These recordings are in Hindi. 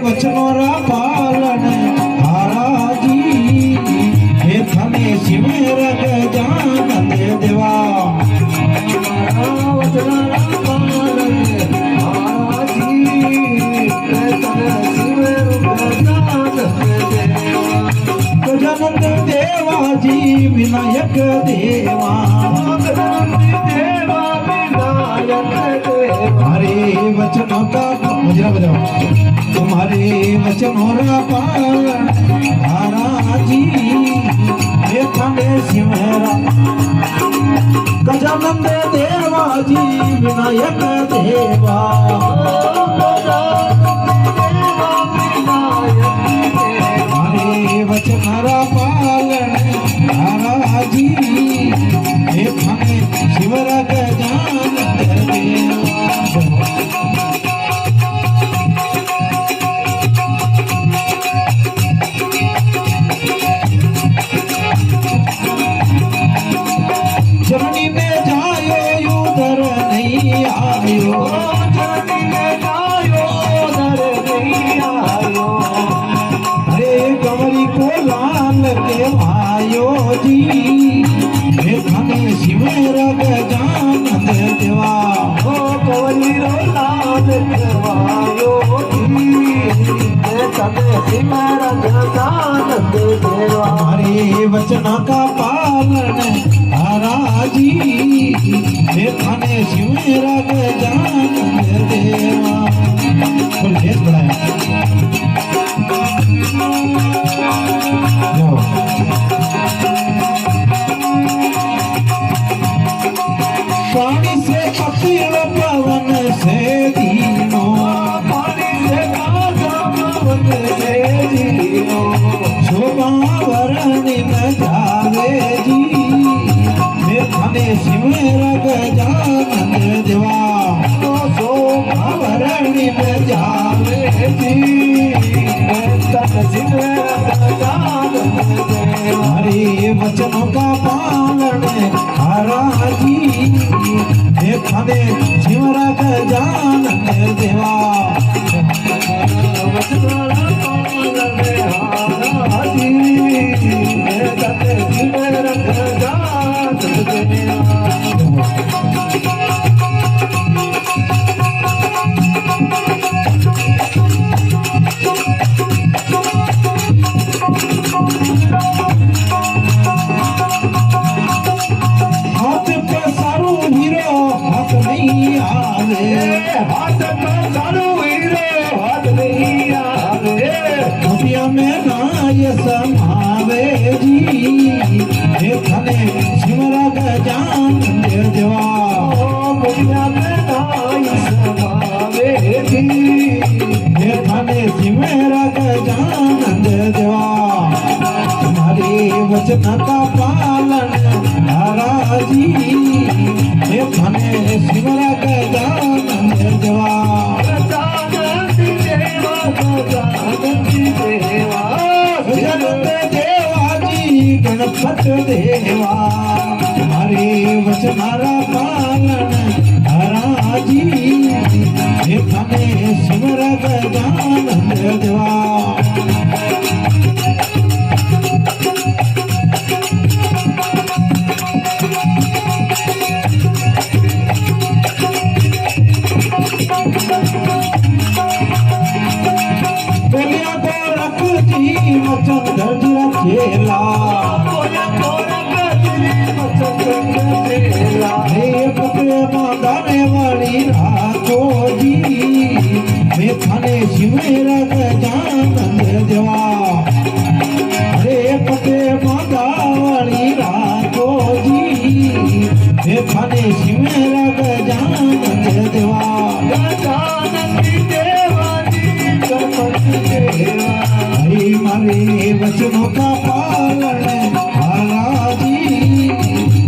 वचनों रा पालन हारा जी हे थने सिमर गजानन देवा वचनों रा पालन हारा जी हे थने सिमर गजानन देवा जी विनायक देवा तुम्हारे वचनों का मुजरा बजाओ तुम्हारे वचनों का पालन हारा जी हे थने सिमरा गजानन देवा जी विनायक देवा तुम्हारे वचनों का पालन हारा जी हे थने सिमरा गजानन जननी में जायो उधर नहीं आयो जननी में जायो उधर नहीं आयो अरे कमरी को लाल के आयो जी हे थने सिमर गजानन देवा ओ कमरी रो लाल के आयो जी हे थने सिमर गजानन देवा हरे वचन का पालन हारा जी हे थने सिमर गजानन देवा फुल बेस बढ़ाया पानी से कपिल पवन से दीनो पानी से पवन से दीनो शोभा वरणी न जावे जी हे थने सिमर गजानन देवा शोभा वरणी न जावे जी हे थने सिमर गजानन देवा हरे वचनों का पालन हारा जी हे थने सिमर गजानन देवा वचनों का पालन हारा जी हे थने सिमर गजानन देवा हाथ पे सारू हीरो हाथ नहीं आवे हाथ पे सारू हीरो हाथ नहीं आवे दुनिया में ना ये समावे जी हे थने सिमर गजानन देवा दुनिया में ना ये समावे जी हे थने सिमर गजानन देवा तुम्हारे वचन का पालन हारा जी हे थने सिमर गजानन देवा गजानन देवा जी गणपत देवा हरे वचन पालन हारा जी हे थने सिमर गजानन देवा बोलिया को रख जी मचन गजरा खेला बोलिया को रख जी मचन गजरा हे पकड़े मांगाने वाली राखो जी हे थने सिमर गजानन देवा हे पकड़े मांगा वाली राखो जी हे थने सिमर गजानन देवा गजानन देवा हरे मारे वचनों का पालन हारा जी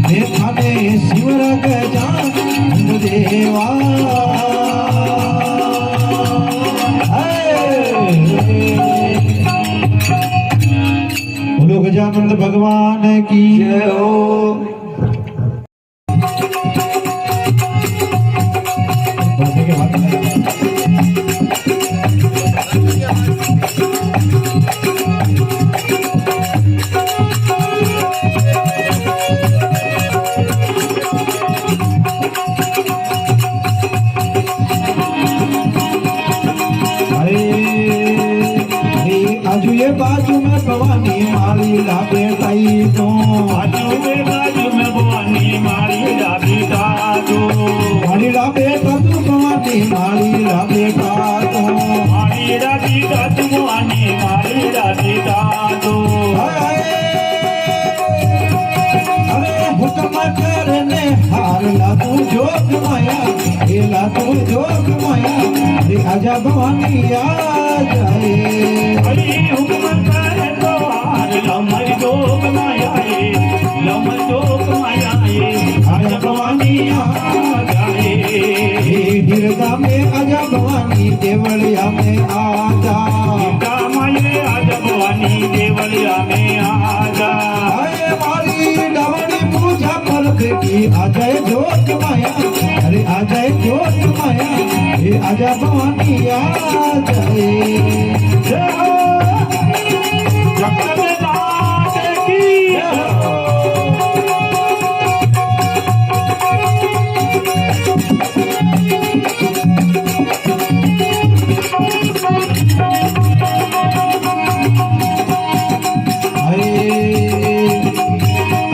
हे थने सिमर गजानन देवा बोलो गजानन भगवान की जय हो। के बाजू में भवानी मारी लागे ताई तो बाजू में भवानी मारी डाबी दादो मारी लागे तू भवानी मारी लागे तो मारी डाबी दादू भवानी मारी डाबी दादो अरे हुक्म करने हार ला तू जोग माया ला तू जोग माया रे आजा भवानी आ जाए हरी हुक्म करे तो हार लमर जोग माया लमर जोग माया आजा भवानी आ जाए हिरदा में आजा भवानी देवलिया में आजा माये आजा भवानी देवलिया में आजा मारी डावड़ी पूजा पर की अजय जोत माया अरे अजय जोत माया ये आजा भवानी आ जाए जय हो जगन्नाथ की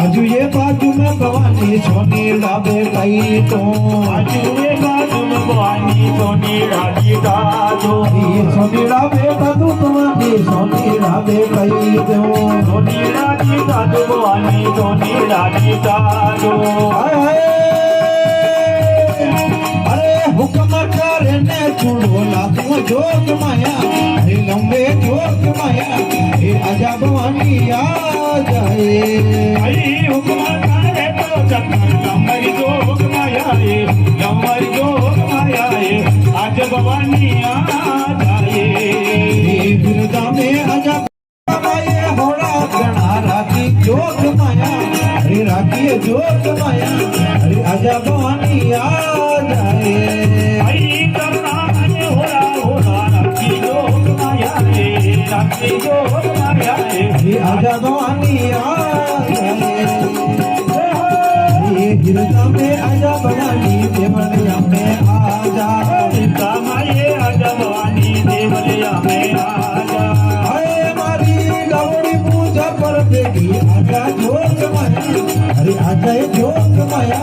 आजू ये बाजू में भवानी सोनी लावे कई तो आजू ये बाजू में भवानी सोनी राजी दादो सोनी लावे दादू भवानी सोनी लावे कई तो सोनी राजी दादो भवानी सोनी राजी दादो अरे हुक्म करने छुड़ो ला तू जोग माया अरे लंबे जोग माया हे आजा भवानी आ जाए हरी हुक्म करे तो चक्कर लंबर जोग माया लंबर जोग माया आज भवानी आ जाए बिरदा में आजा माया होड़ा गणा राखी जोग माया अरे राखी जोग माया अरे आजा भवानी आ जाए हरी करना है होला राखी जोग माया राखी जोग माया हे आजा भवानी आ जाए हिरदा में आजा भवानी देवलिया में आजा माये आजा भवानी देवलिया में आजा अरे मारी लावड़ी पूजा पर बेगी आजा जोग माया अरे आजा जोग माया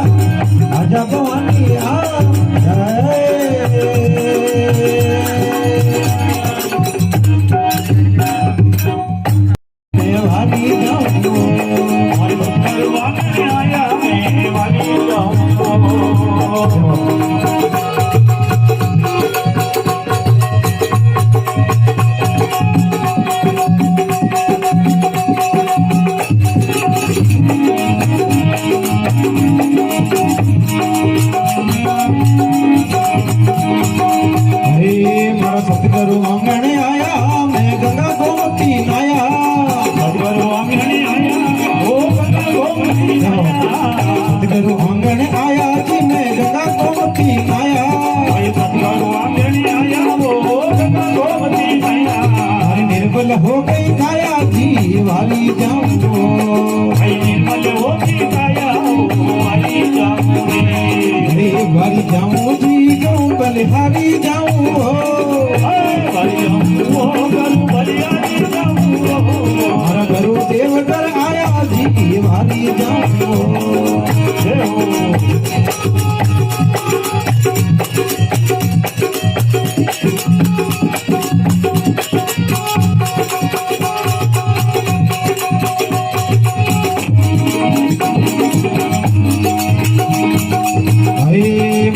आजा भवानी आ जाए देवानी जाऊं हरि भगवान आया मैं वाली जाऊं मारा सतगुरु आंगणे आया मैं गंगा गोमती नाया सतगुरु आंगणे आया ओ गंगा गोमती सतगुरु आंगणे आया जी मैं गंगा गोमती नाया सतगुरु आंगणे आया ओ गंगा गोमती नाया अरे निर्मल हो गई काया जी वाली जाऊं निर्मल हो गई काया वाली जाऊं अरे वाली जाऊं जी गऊ बलिहारी जाऊं हमारा गुरु देवघर आया जी वाली जाऊं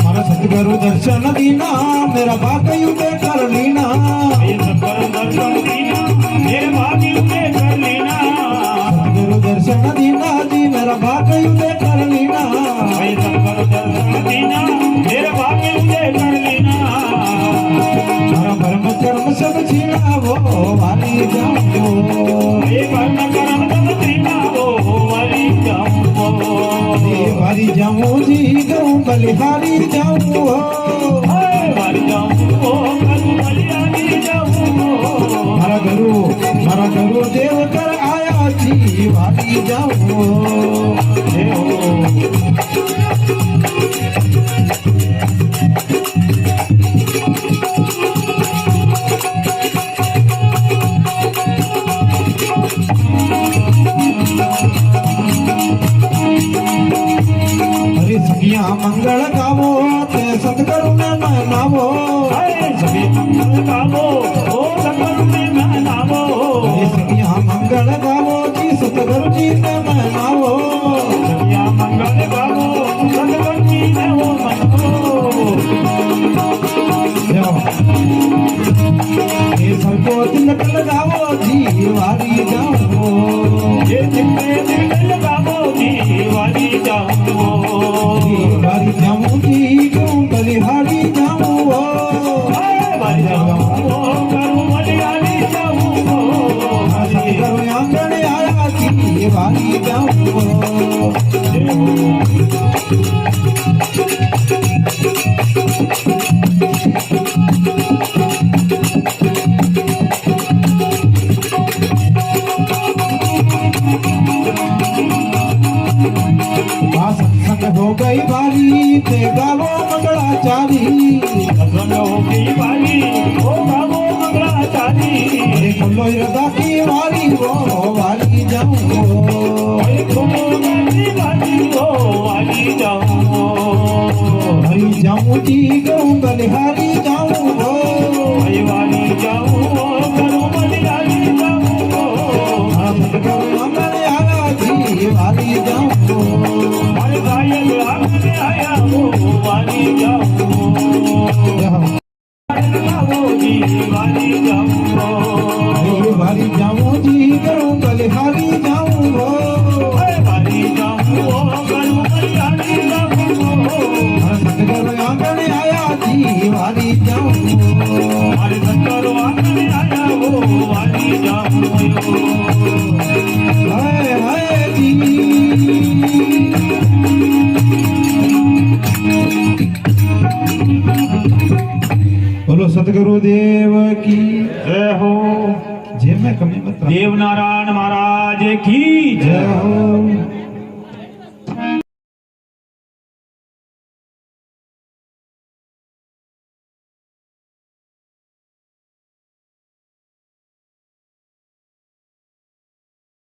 मारा सतगुरु दर्शन दीना मेरा बाकयू पे कर लीना सतगुरु दर्शन दीना मेरे बाकयू पे कर लेना सतगुरु दर्शन दीना जी मेरा बाकयू पे कर लीना सतगुरु दर्शन दीना मेरे बाकयू पे कर लेना मारा भरम कर्म सब छीना वो वाली जाऊं ये कर्म कर्म सब छीना वो वाली जाऊं वाली जाऊं जी गऊ बलिहारी जाऊं वाली जाऊं बलिहारी जाऊं मारा गुरु देवघर आया जी वाली जाऊं મંગળ ગાવો જી સતગુરુજી ને મનાવો સખિયા મંગળ ગાવો સદગુરુજી ને હો મનાવો એ સરકો તિલક લગાવો જી વારી જાઓ જે ચિત્તે દિલ લગાવો જી વારી જાઓ વારી જાઉં જી હું બલિહારી જાઉં વારી જાઓ કરું મલિયારી જાઓ સતગુરુ આંગણે આયા જી વારી જાઉં सत्संग हो गई बारी ते गावो मंगलाचारी सत्संग हो गई बारी ओ गावो मंगलाचारी अरे खुलो हृदय की वारी वो वारी जाऊं अरे खुलो हृदय वारी वो वारी जाऊं हरी जाऊं जी गऊं बलिहारी जाऊं हरी वारी जाऊं करूं बलिहारी जाऊं सतगुरु आंगणे आया जी वारी जाऊं हरे गायक आंगणे आया वो वारी जाऊं गावो जी वारी जाऊं वारी जाऊं जी गऊं बलिहारी जाऊं हरे वारी जाऊं करूं बलिहारी जाऊं सतगुरु आंगणे आया जी वारी जाऊं हरे सत्संग आंगणे आया वो वारी जाऊं हाय हाय जी बोलो सतगुरु देव की जय हो जय मैं कमी मत देव नारायण महाराज की जय हो